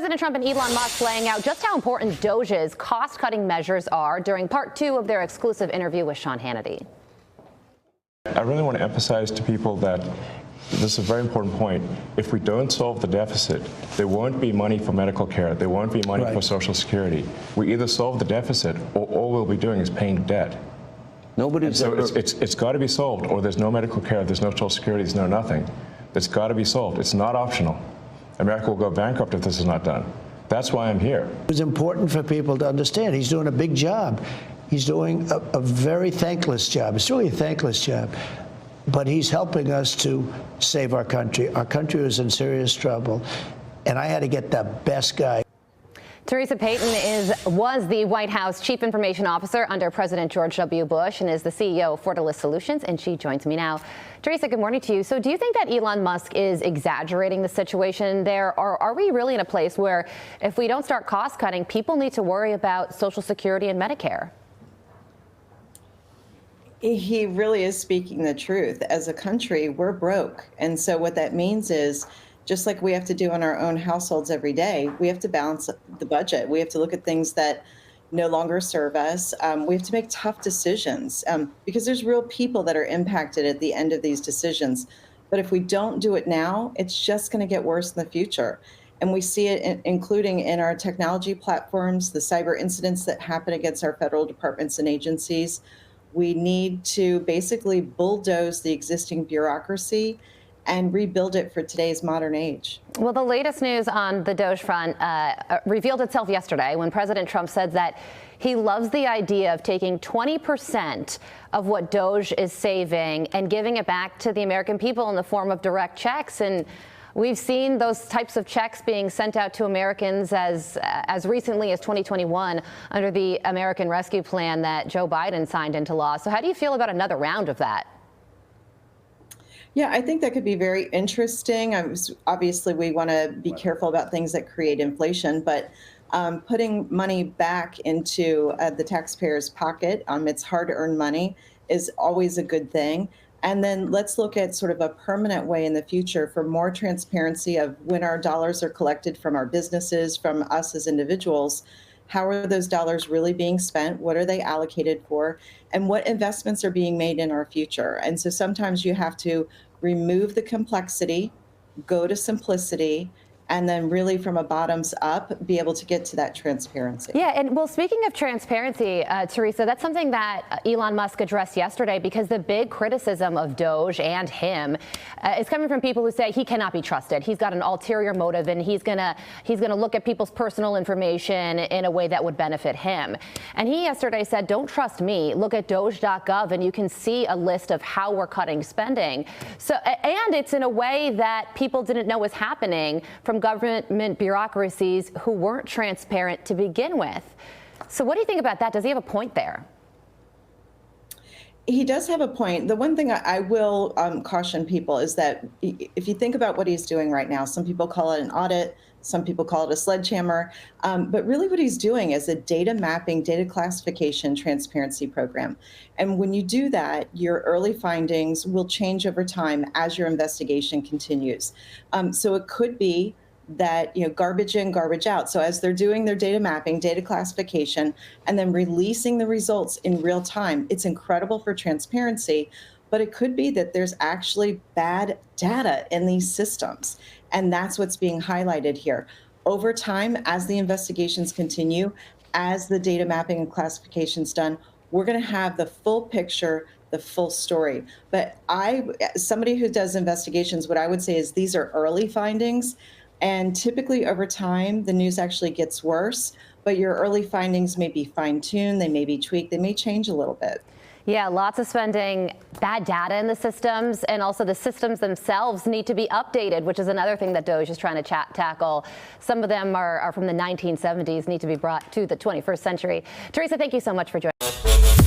President Trump and Elon Musk laying out just how important Doge's cost-cutting measures are during part 2 of their exclusive interview with Sean Hannity. I really want to emphasize to people that this is a very important point. If we don't solve the deficit, there won't be money for medical care. There won't be money for Social Security. We either solve the deficit, or all we'll be doing is paying debt. It's got to be solved, or there's no medical care, there's no Social Security, there's no nothing. It's got to be solved. It's not optional. America will go bankrupt if this is not done. That's why I'm here. It's important for people to understand he's doing a big job. He's doing a very thankless job. It's really a thankless job. But he's helping us to save our country. Our country was in serious trouble, and I had to get the best guy. Teresa Payton was the White House Chief Information Officer under President George W. Bush and is the CEO of Fortalice Solutions, and she joins me now. Teresa, good morning to you. So do you think that Elon Musk is exaggerating the situation there, or are we really in a place where if we don't start cost cutting, people need to worry about Social Security and Medicare? He really is speaking the truth. As a country, we're broke. And so what that means is, just like we have to do in our own households every day, we have to balance the budget. We have to look at things that no longer serve us. We have to make tough decisions because there's real people that are impacted at the end of these decisions. But if we don't do it now, it's just going to get worse in the future. And we see it including in our technology platforms, the cyber incidents that happen against our federal departments and agencies. We need to basically bulldoze the existing bureaucracy and rebuild it for today's modern age. Well, the latest news on the Doge front revealed itself yesterday when President Trump said that he loves the idea of taking 20% of what Doge is saving and giving it back to the American people in the form of direct checks. And we've seen those types of checks being sent out to Americans as recently as 2021 under the American Rescue Plan that Joe Biden signed into law. So how do you feel about another round of that? Yeah, I think that could be very interesting. Obviously, we want to be careful about things that create inflation, but putting money back into the taxpayer's pocket, it's hard-earned money, is always a good thing. And then let's look at sort of a permanent way in the future for more transparency of when our dollars are collected from our businesses, from us as individuals. How are those dollars really being spent? What are they allocated for? And what investments are being made in our future? And so sometimes you have to remove the complexity, go to simplicity, and then really from a bottoms up, be able to get to that transparency. Yeah, and well, speaking of transparency, Teresa, that's something that Elon Musk addressed yesterday, because the big criticism of Doge and him is coming from people who say he cannot be trusted. He's got an ulterior motive, and he's gonna look at people's personal information in a way that would benefit him. And he yesterday said, don't trust me. Look at Doge.gov, and you can see a list of how we're cutting spending. So, and it's in a way that people didn't know was happening from government bureaucracies who weren't transparent to begin with. So what do you think about that? Does he have a point there? He does have a point. The one thing I will caution people is that if you think about what he's doing right now, some people call it an audit, some people call it a sledgehammer, but really what he's doing is a data mapping, data classification transparency program. And when you do that, your early findings will change over time as your investigation continues. So it could be that, garbage in, garbage out. So as they're doing their data mapping, data classification, and then releasing the results in real time, it's incredible for transparency, but it could be that there's actually bad data in these systems. And that's what's being highlighted here. Over time, as the investigations continue, as the data mapping and classification's done, we're going to have the full picture, the full story. But somebody who does investigations, what I would say is these are early findings. And typically over time, the news actually gets worse, but your early findings may be fine-tuned, they may be tweaked, they may change a little bit. Yeah, lots of spending, bad data in the systems, and also the systems themselves need to be updated, which is another thing that Doge is trying to tackle. Some of them are from the 1970s, need to be brought to the 21st century. Teresa, thank you so much for joining us.